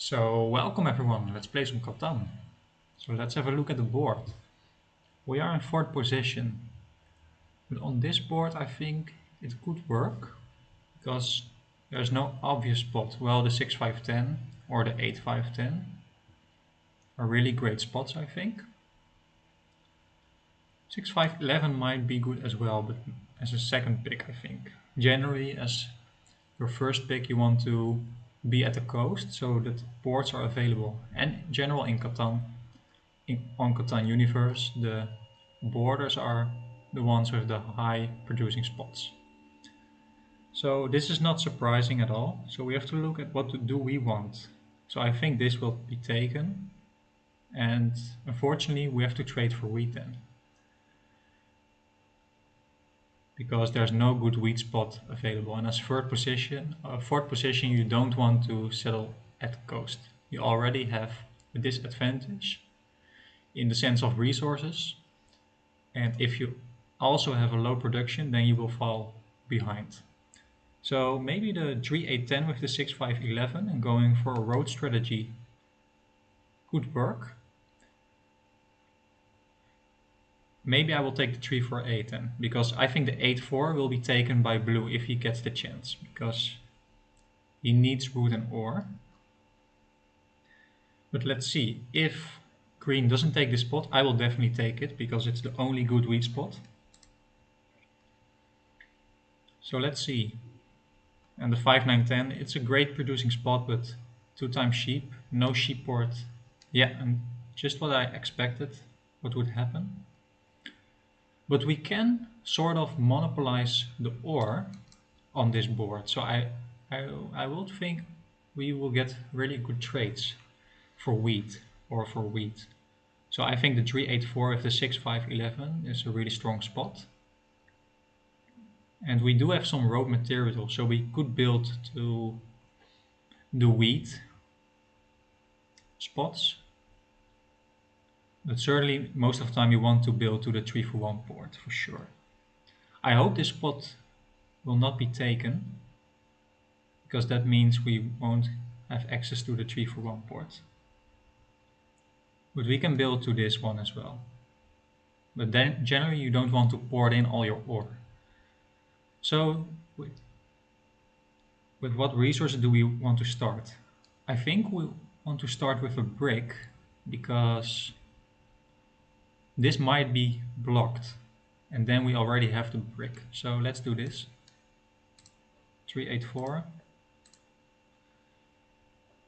So welcome everyone, let's play some Catan. So let's have a look at the board. We are in 4th position, but on this board I think it could work because there's no obvious spot. Well, the 6-5-10 or the 8-5-10 are really great spots, I think. 6-5-11 might be good as well, but as a second pick I think. Generally as your first pick you want to be at the coast so that boards are available. And in general in Catan, on Catan Universe, the borders are the ones with the high producing spots. So this is not surprising at all. So we have to look at what do we want. So I think this will be taken. And unfortunately we have to trade for wheat then. Because there's no good wheat spot available. And as fourth position, you don't want to settle at the coast. You already have a disadvantage in the sense of resources. And if you also have a low production, then you will fall behind. So maybe the 3-8-10 with the 6-5-11 and going for a road strategy could work. Maybe I will take the 3-4-8 then, because I think the 8-4 will be taken by blue if he gets the chance, because he needs wood and ore. But let's see, if green doesn't take this spot, I will definitely take it, because it's the only good wheat spot. So let's see. And the 5-9-10, it's a great producing spot, but 2 times sheep, no sheep port. Yeah, and just what I expected, what would happen. But we can sort of monopolize the ore on this board. So I will think we will get really good trades for wheat or for wheat. So I think the 3-8-4 with the 6-5-11 is a really strong spot. And we do have some road material, so we could build to the wheat spots. But certainly most of the time you want to build to the 3-for-1 port for sure. I hope this spot will not be taken, because that means we won't have access to the 3-for-1 port. But we can build to this one as well. But then generally you don't want to port in all your ore. So with what resources do we want to start? I think we want to start with a brick, because this might be blocked. And then we already have the brick. So let's do this. 3-8-4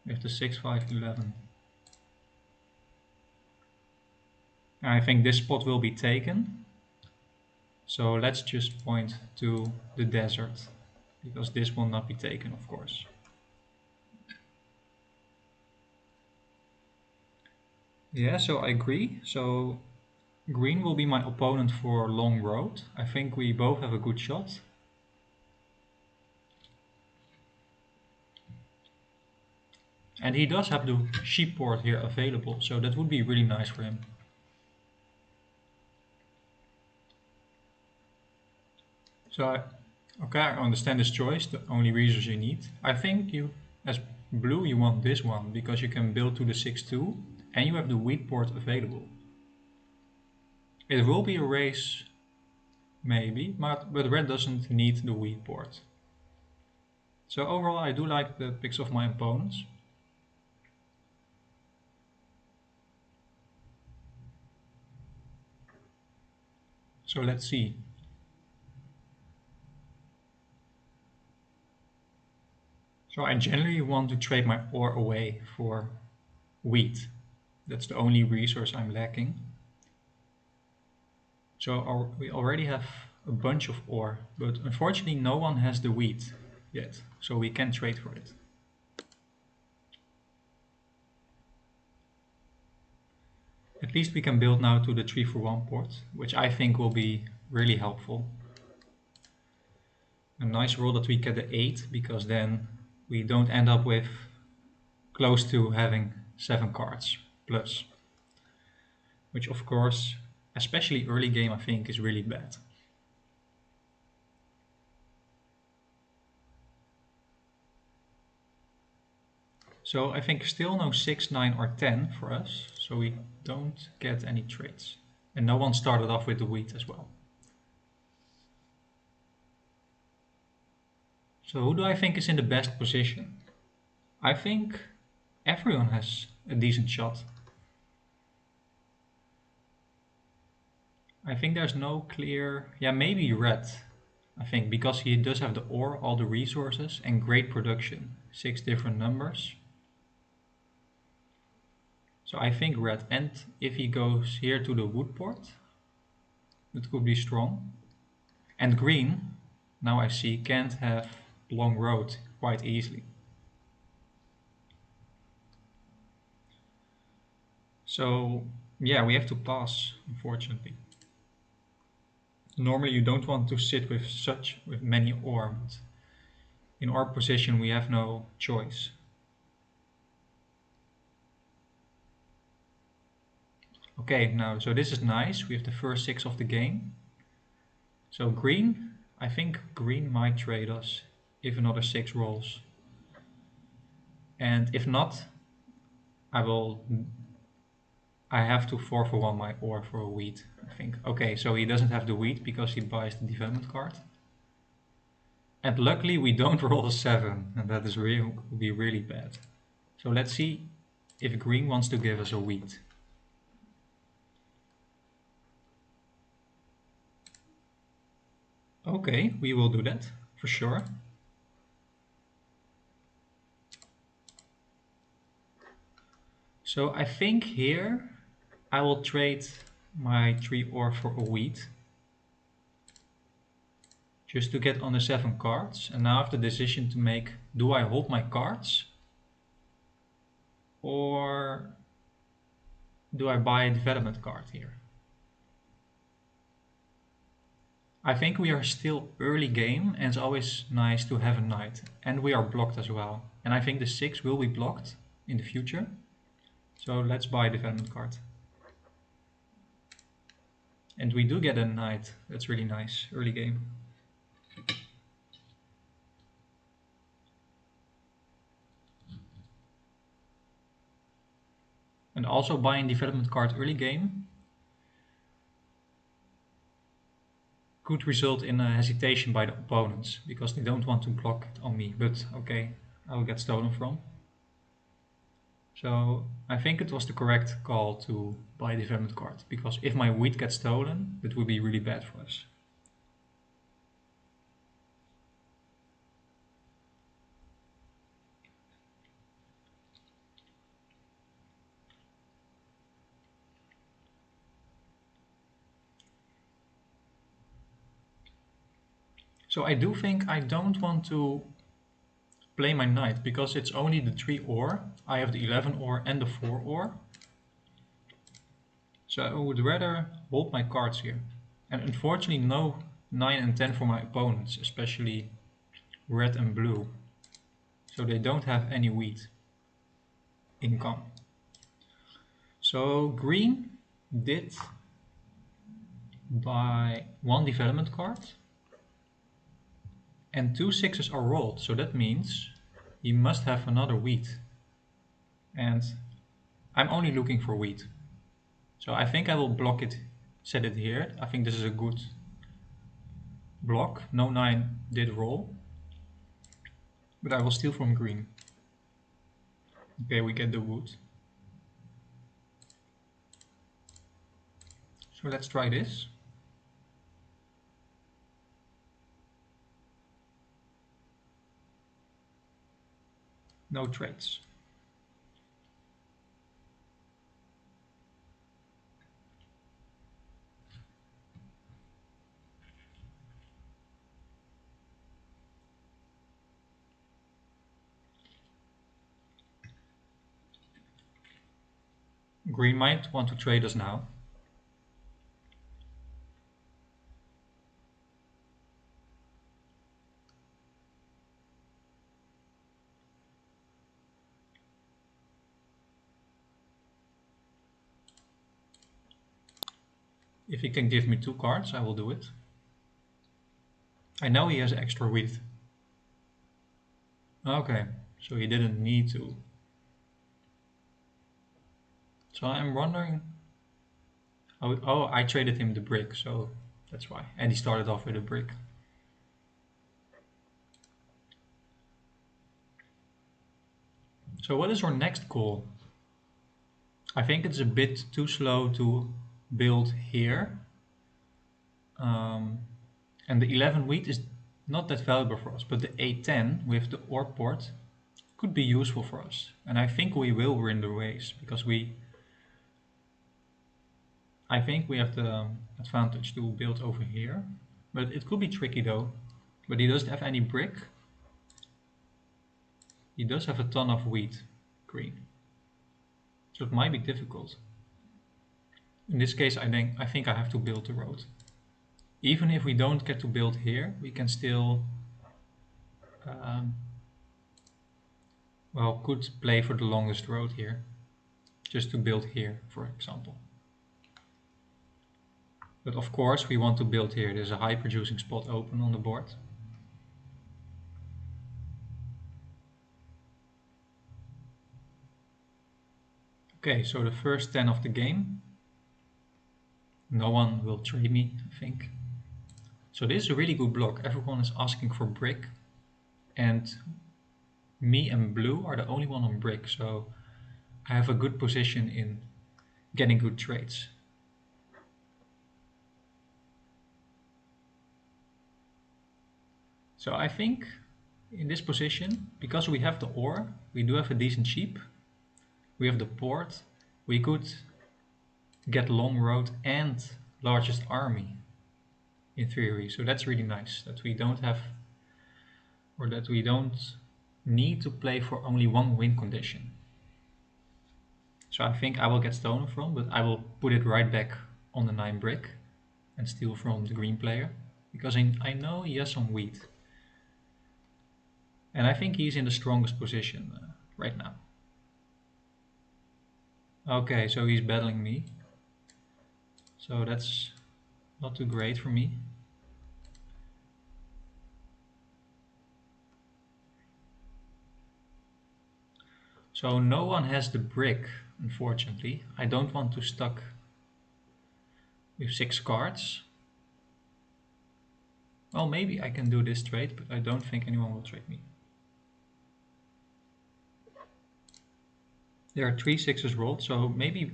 with the 6-5-11. I think this spot will be taken. So let's just point to the desert, because this will not be taken, of course. Yeah, so I agree. So green will be my opponent for long road. I think we both have a good shot. And he does have the sheep port here available, so that would be really nice for him. So, okay, I understand this choice, the only resource you need. I think you, as blue, you want this one, because you can build to the 6-2, and you have the wheat port available. It will be a race, maybe, but red doesn't need the wheat port. So overall, I do like the picks of my opponents. So let's see. So I generally want to trade my ore away for wheat. That's the only resource I'm lacking. So we already have a bunch of ore, but unfortunately no one has the wheat yet, so we can trade for it. At least we can build now to the 3-for-1 port, which I think will be really helpful. A nice roll that we get the 8, because then we don't end up with close to having 7 cards plus. Which of course, especially early game, I think is really bad. So I think still no 6, 9 or 10 for us, so we don't get any trades. And no one started off with the wheat as well. So who do I think is in the best position? I think everyone has a decent shot. I think there's no clear... Yeah, maybe red. I think because he does have the ore, all the resources, and great production. 6 different numbers. So I think red. And if he goes here to the wood port, it could be strong. And green, now I see, can't have long road quite easily. So yeah, we have to pass, unfortunately. Normally you don't want to sit with many ore, but in our position we have no choice. Okay, now so this is nice. We have the first 6 of the game. So green, I think green might trade us if another 6 rolls. And if not, I have to 4 for 1 my ore for a wheat, I think. Okay, so he doesn't have the wheat because he buys the development card. And luckily we don't roll a 7, and that is really, would be really bad. So let's see if green wants to give us a wheat. Okay, we will do that, for sure. So I think here I will trade my 3 ore for a wheat. Just to get on the 7 cards. And now I have the decision to make, do I hold my cards? Or do I buy a development card here? I think we are still early game and it's always nice to have a knight. And we are blocked as well. And I think the 6 will be blocked in the future. So let's buy a development card. And we do get a knight. That's really nice. Early game. And also buying development card early game could result in a hesitation by the opponents because they don't want to block it on me. But okay, I will get stolen from. So I think it was the correct call to buy a development card because if my wheat gets stolen, it would be really bad for us. So I do think I don't want to play my knight because it's only the 3 ore. I have the 11 ore and the 4 ore. So I would rather hold my cards here. And unfortunately no 9 and 10 for my opponents, especially red and blue. So they don't have any wheat income. So green did buy 1 development card. And 2 6s are rolled, so that means he must have another wheat. And I'm only looking for wheat. So I think I will block it, set it here. I think this is a good block. No 9 did roll. But I will steal from green. Okay, we get the wood. So let's try this. No trades. Green might want to trade us now. If he can give me 2 cards, I will do it. I know he has extra wheat. Okay, so he didn't need to. So I'm wondering. Oh, I traded him the brick, so that's why. And he started off with a brick. So what is our next goal? I think it's a bit too slow to build here. And the 11 wheat is not that valuable for us, but the A10 with the ore port could be useful for us. And I think we will win the race because I think we have the advantage to build over here. But it could be tricky though. But he doesn't have any brick. He does have a ton of wheat, green. So it might be difficult. In this case, I think I have to build the road. Even if we don't get to build here, we can still, um, well, could play for the longest road here. Just to build here, for example. But of course, we want to build here. There's a high producing spot open on the board. Okay, so the first 10 of the game. No one will trade me, I think. So this is a really good block. Everyone is asking for brick. And me and blue are the only one on brick. So I have a good position in getting good trades. So I think in this position, because we have the ore, we do have a decent sheep. We have the port. We could get long road and largest army in theory. So that's really nice that we don't have, or that we don't need to play for only one win condition. So I think I will get stolen from, but I will put it right back on the 9 brick and steal from the green player because I know he has some wheat. And I think he's in the strongest position right now. Okay, so he's battling me. So that's not too great for me. So no one has the brick, unfortunately. I don't want to stuck with 6 cards. Well, maybe I can do this trade, but I don't think anyone will trade me. There are 3 sixes rolled, so maybe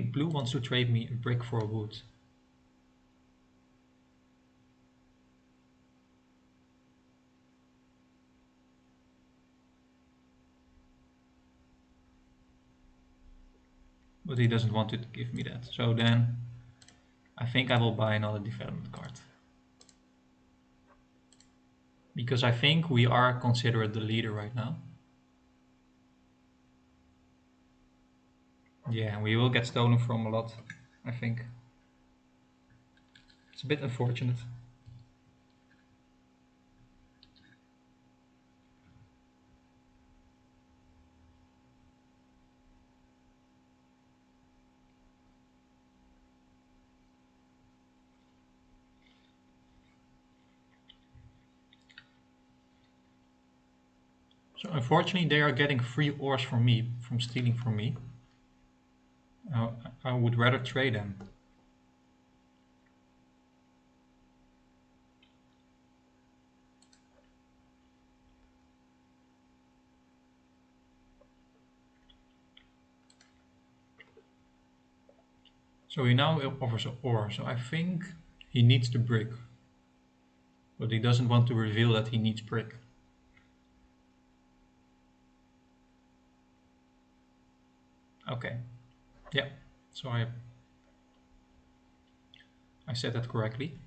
blue wants to trade me a brick for a wood. But he doesn't want to give me that. So then I think I will buy another development card. Because I think we are considered the leader right now. Yeah, we will get stolen from a lot, I think. It's a bit unfortunate. So unfortunately they are getting free ores from me, from stealing from me. I would rather trade them. So he now offers an ore, so I think he needs the brick. But he doesn't want to reveal that he needs brick. Okay, yeah, so I said that correctly.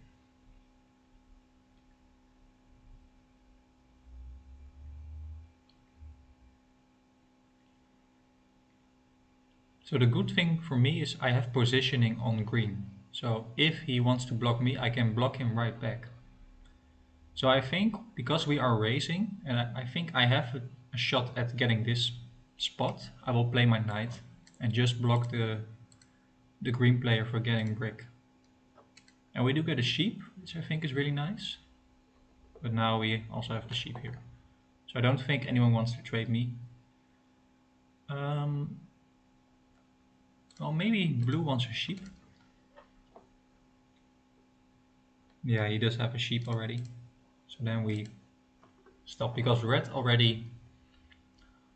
So the good thing for me is I have positioning on green. So if he wants to block me, I can block him right back. So I think because we are racing, and I think I have a shot at getting this spot, I will play my knight and just block the green player for getting brick. And we do get a sheep, which I think is really nice. But now we also have the sheep here. So I don't think anyone wants to trade me. Um, well, maybe blue wants a sheep. Yeah, he does have a sheep already. So then we stop because red already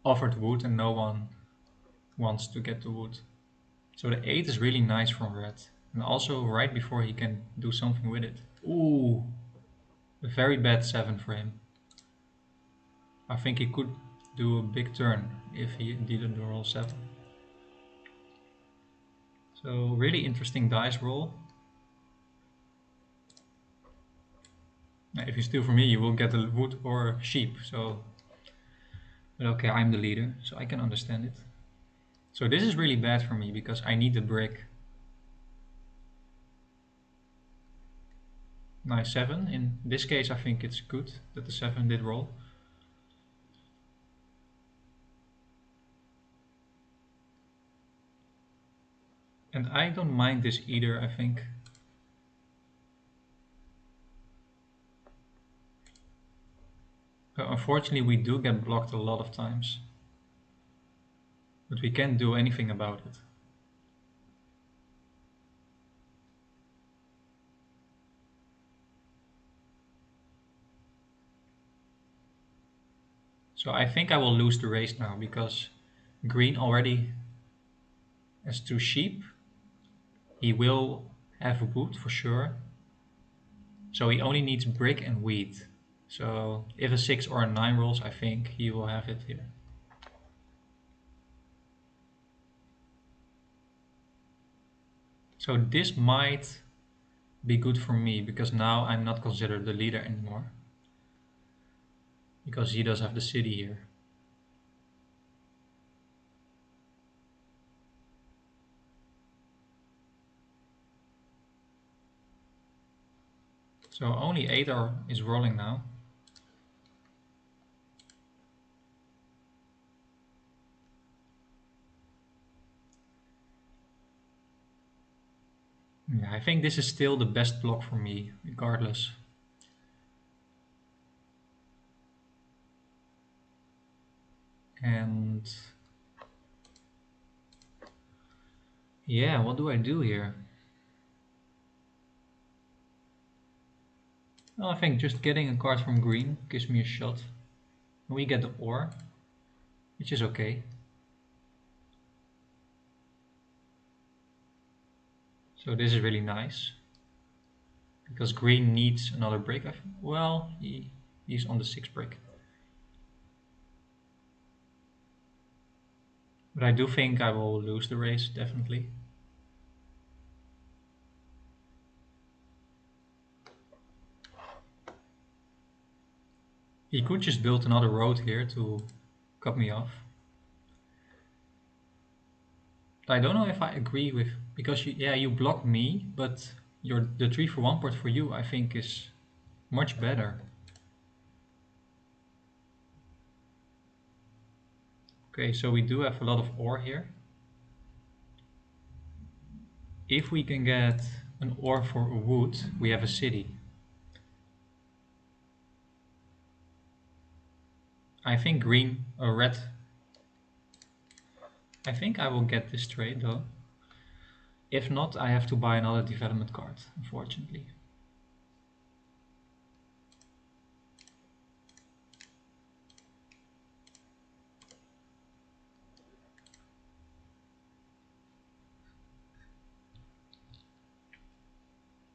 offered wood and no one wants to get the wood. So the 8 is really nice from red. And also right before he can do something with it. Ooh, a very bad 7 for him. I think he could do a big turn if he didn't roll 7. So really interesting dice roll. Now, if you steal from me, you will get a wood or sheep. So, but okay, I'm the leader, so I can understand it. So this is really bad for me because I need the brick. Nice 7. In this case, I think it's good that the 7 did roll. And I don't mind this either, I think. Unfortunately, we do get blocked a lot of times. But we can't do anything about it. So I think I will lose the race now because green already has 2 sheep. He will have a wood for sure. So he only needs brick and wheat. So if a 6 or a 9 rolls, I think he will have it here. So this might be good for me because now I'm not considered the leader anymore. Because he does have the city here. So only 8 is rolling now. Yeah, I think this is still the best block for me, regardless. And yeah, what do I do here? Well, I think just getting a card from green gives me a shot. We get the ore, which is okay. So this is really nice. Because green needs another brick. Well, he's on the 6 brick. But I do think I will lose the race, definitely. He could just build another road here to cut me off. I don't know if I agree with, because you blocked me, but the 3 for 1 port for you I think is much better. Okay, so we do have a lot of ore here. If we can get an ore for a wood, we have a city. I think green or red. I think I will get this trade though. If not, I have to buy another development card, unfortunately.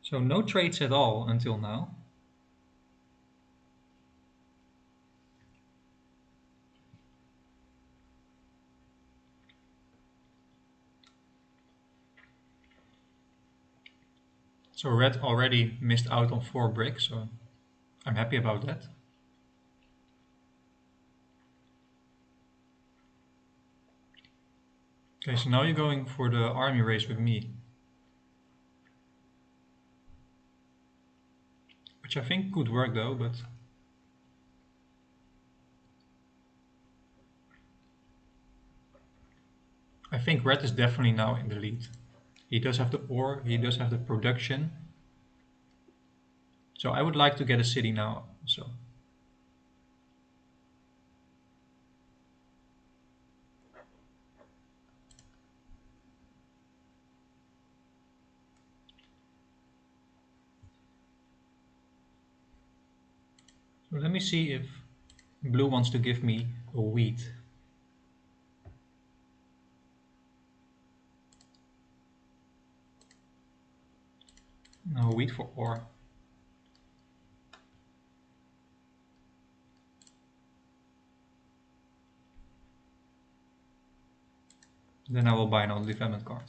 So no trades at all until now. So red already missed out on 4 bricks, so I'm happy about that. Okay, so now you're going for the army race with me. Which I think could work though, but I think red is definitely now in the lead. He does have the ore, he does have the production. So I would like to get a city now, so. So let me see if blue wants to give me a wheat. No, wheat for ore. Then I will buy another development card.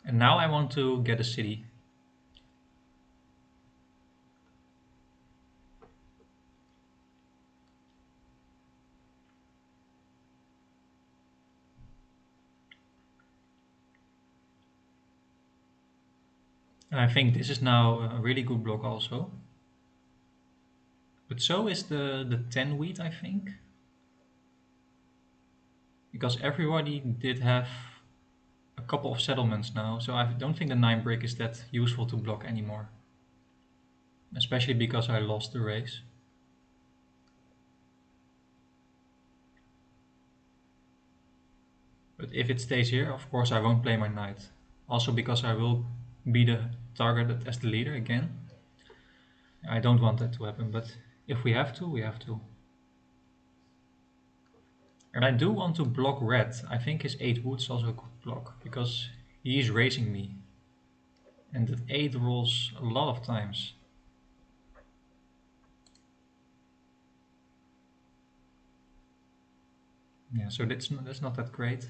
And now I want to get a city. And I think this is now a really good block also. But so is the 10 wheat, I think. Because everybody did have a couple of settlements now, so I don't think the 9 brick is that useful to block anymore. Especially because I lost the race. But if it stays here, of course I won't play my knight. Also because I will be the targeted as the leader again. I don't want that to happen, but if we have to, we have to. And I do want to block red. I think his 8 wood is also a good block, because he is raising me. And that 8 rolls a lot of times. Yeah, so that's not that great.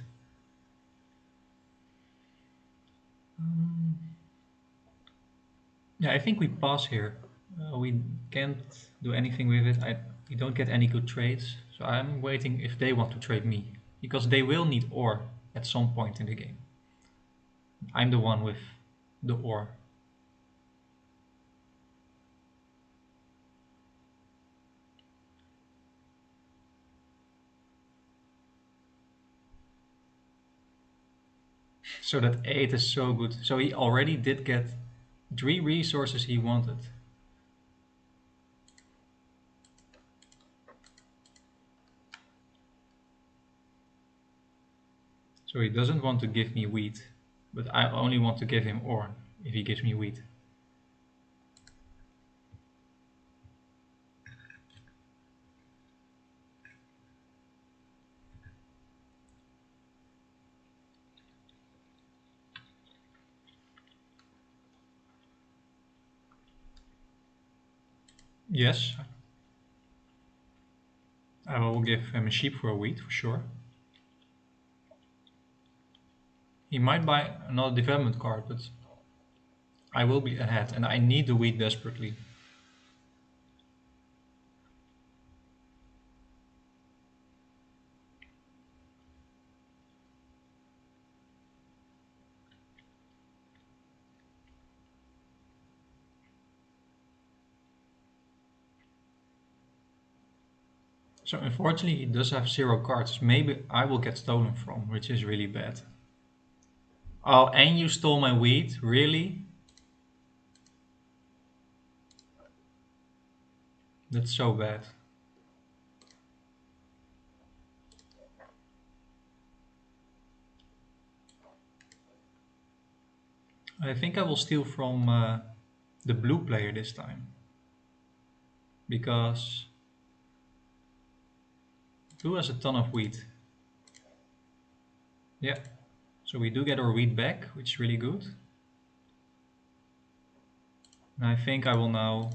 Yeah, I think we pass here. We can't do anything with it. We don't get any good trades. So I'm waiting if they want to trade me. Because they will need ore at some point in the game. I'm the one with the ore. So that 8 is so good. So he already did get 3 resources he wanted. So he doesn't want to give me wheat. But I only want to give him ore if he gives me wheat. Yes, I will give him a sheep for a wheat for sure. He might buy another development card, but I will be ahead and I need the wheat desperately. So unfortunately he does have 0 cards. Maybe I will get stolen from, which is really bad. Oh, and you stole my wheat? Really? That's so bad. I think I will steal from the blue player this time. Because blue has a ton of wheat. Yeah. So we do get our wheat back, which is really good. And I think I will now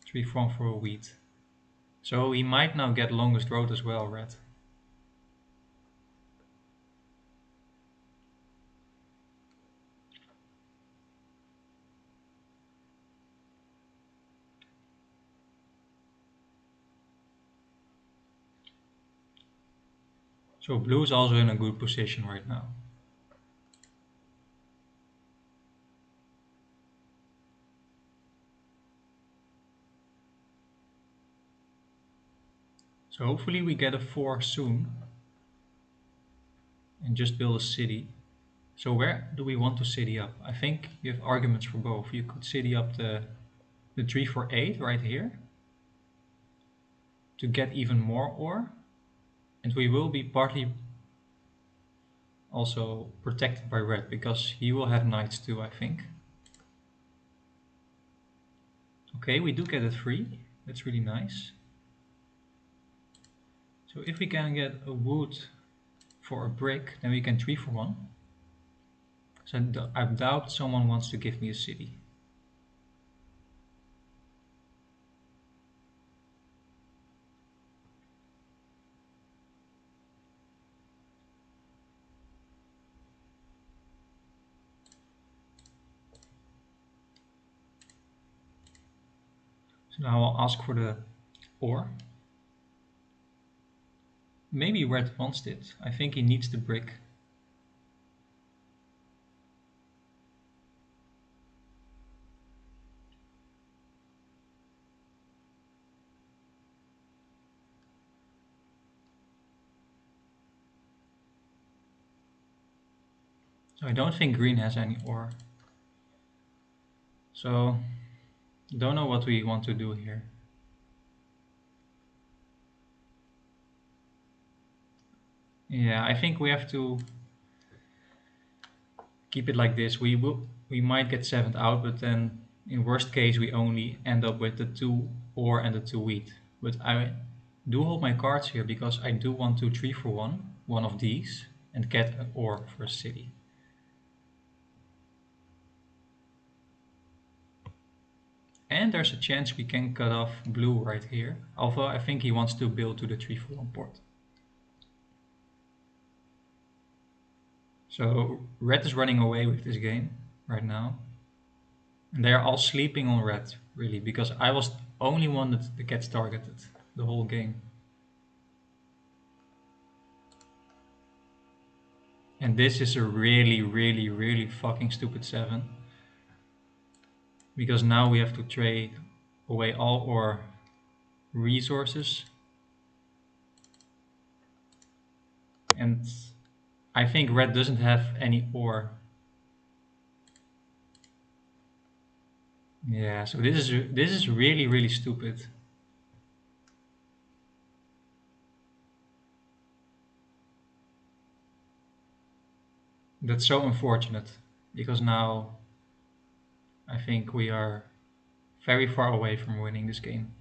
tree farm for a wheat. So he might now get longest road as well, red. So blue is also in a good position right now. So hopefully we get a 4 soon. And just build a city. So where do we want to city up? I think you have arguments for both. You could city up the 3 for 8 right here. To get even more ore. And we will be partly... also protected by red because he will have knights too, I think. Okay, we do get it free. That's really nice. So if we can get a wood for a brick, then we can 3 for 1. So I doubt someone wants to give me a city. So now I'll ask for the ore. Maybe red wants it. I think he needs the brick. So I don't think green has any ore. So don't know what we want to do here. Yeah, I think we have to keep it like this. We might get 7th out, but then in worst case we only end up with the 2 ore and the 2 wheat. But I do hold my cards here because I do want to 3 for 1 of these, and get an ore for a city. And there's a chance we can cut off blue right here, although I think he wants to build to the 3 for 1 port. So red is running away with this game right now. And they're all sleeping on red, really, because I was the only one that gets targeted the whole game. And this is a really, really, really fucking stupid 7. Because now we have to trade away all our resources. And I think red doesn't have any ore. Yeah, so this is really, really stupid. That's so unfortunate, because now I think we are very far away from winning this game.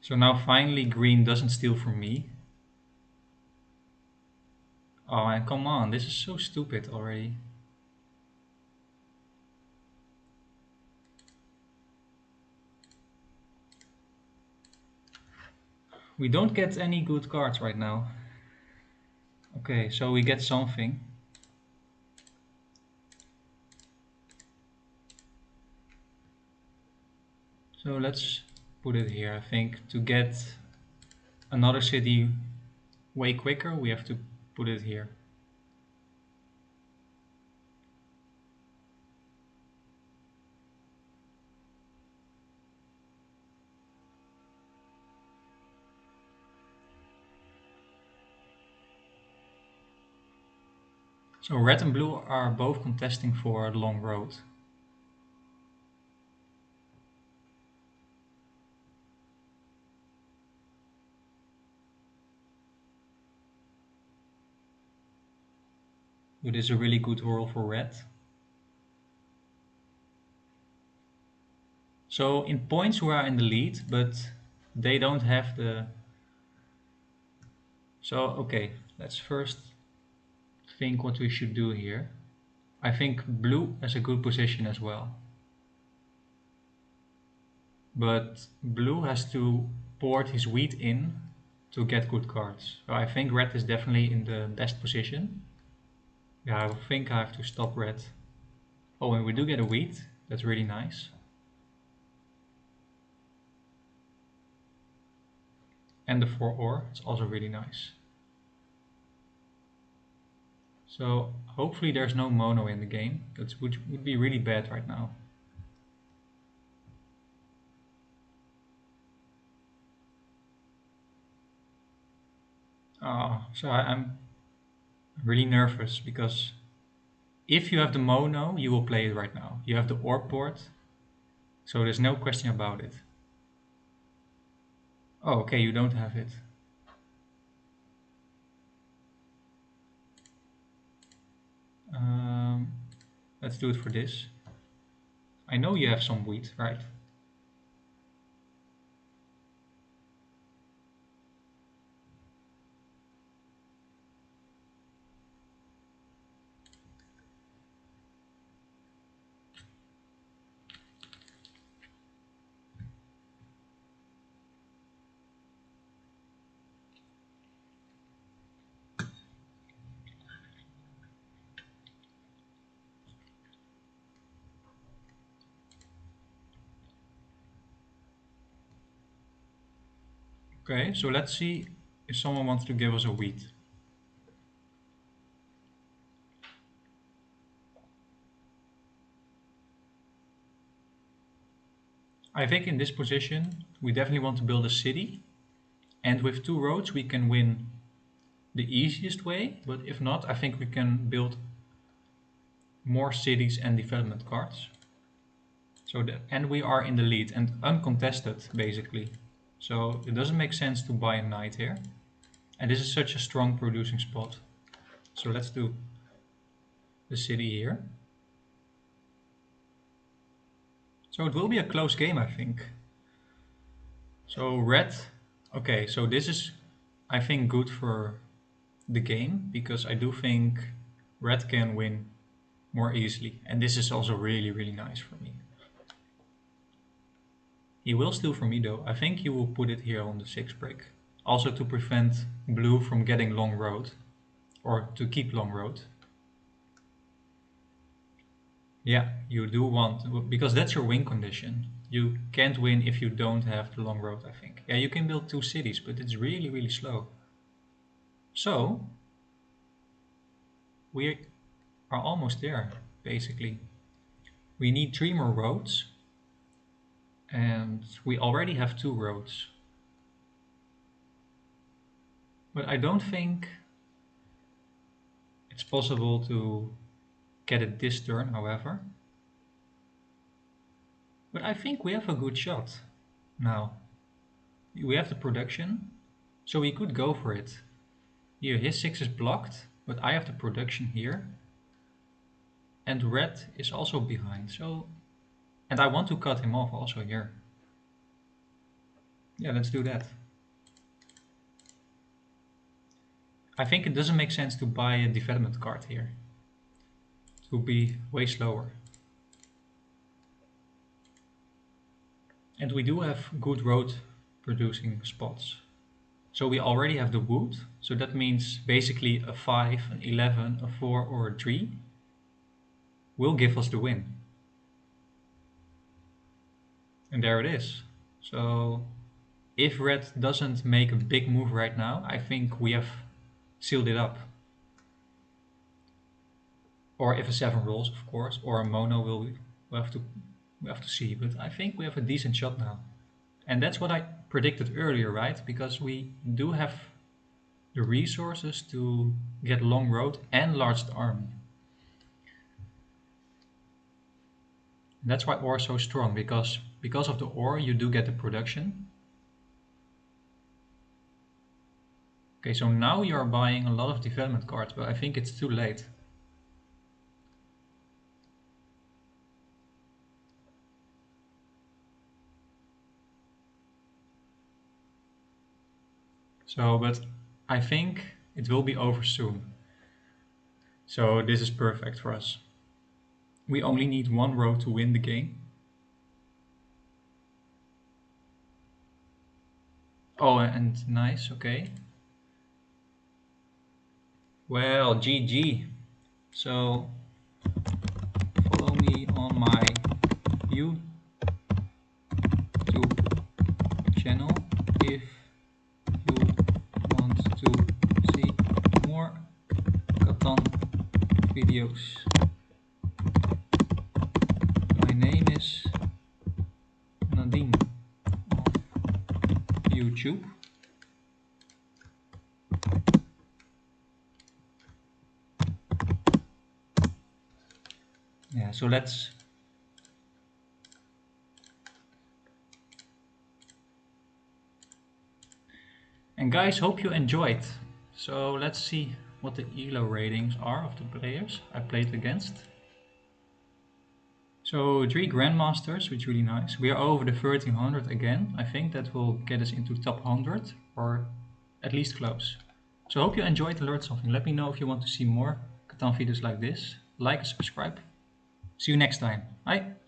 So now finally green doesn't steal from me. Oh, and come on, this is so stupid already. We don't get any good cards right now. Okay, so we get something. So let's put it here. I think to get another city way quicker, we have to put it here. So red and blue are both contesting for a long road. It is a really good roll for red. So in points we are in the lead, but they don't have the... So okay, let's first think what we should do here. I think blue has a good position as well. But blue has to port his wheat in to get good cards. So I think red is definitely in the best position. Yeah, I think I have to stop red. Oh, and we do get a wheat. That's really nice. And the 4 ore, it's also really nice. So hopefully there's no mono in the game. That would be really bad right now. I'm really nervous because if you have the mono, you will play it right now. You have the OR port, so there's no question about it. Oh, okay, you don't have it. Um, let's do it for this. I know you have some wheat, right? Okay, so let's see if someone wants to give us a wheat. I think in this position, we definitely want to build a city. And with 2 roads, we can win the easiest way. But if not, I think we can build more cities and development cards. And we are in the lead and uncontested, basically. So it doesn't make sense to buy a knight here. And this is such a strong producing spot. So let's do the city here. So it will be a close game, I think. So red, okay, so this is, I think, good for the game because I do think red can win more easily. And this is also really, really nice for me. He will steal from me though. I think he will put it here on the 6 brick. Also to prevent blue from getting long road. Or to keep long road. Yeah, you do want, because that's your win condition. You can't win if you don't have the long road, I think. Yeah, you can build 2 cities, but it's really, really slow. So, we are almost there, basically. We need 3 more roads. And we already have 2 roads. But I don't think it's possible to get it this turn, however. But I think we have a good shot now. We have the production, so we could go for it. Here, his 6 is blocked, but I have the production here. And red is also behind, so... And I want to cut him off also here. Yeah, let's do that. I think it doesn't make sense to buy a development card here. It would be way slower. And we do have good road producing spots. So we already have the wood, so that means basically a 5, an 11, a 4 or a 3 will give us the win. And there it is. So if red doesn't make a big move right now, I think we have sealed it up. Or if a 7 rolls, of course, or a mono we'll have to see. But I think we have a decent shot now. And that's what I predicted earlier, right? Because we do have the resources to get long road and large army. And that's why ore is so strong, because of the ore you do get the production. Okay, so now you are buying a lot of development cards, but I think it's too late. So, but I think it will be over soon. So this is perfect for us. We only need 1 row to win the game. Oh, and nice, okay. Well, GG. So follow me on my YouTube channel if you want to see more Catan videos. My name is Nadine on YouTube. so let's and guys, hope you enjoyed. So let's see what the ELO ratings are of the players I played against. So 3 Grandmasters, which is really nice. We are over the 1300 again. I think that will get us into top 100 or at least close. So I hope you enjoyed and learned something. Let me know if you want to see more Catan videos like this. Like and subscribe. See you next time. Bye.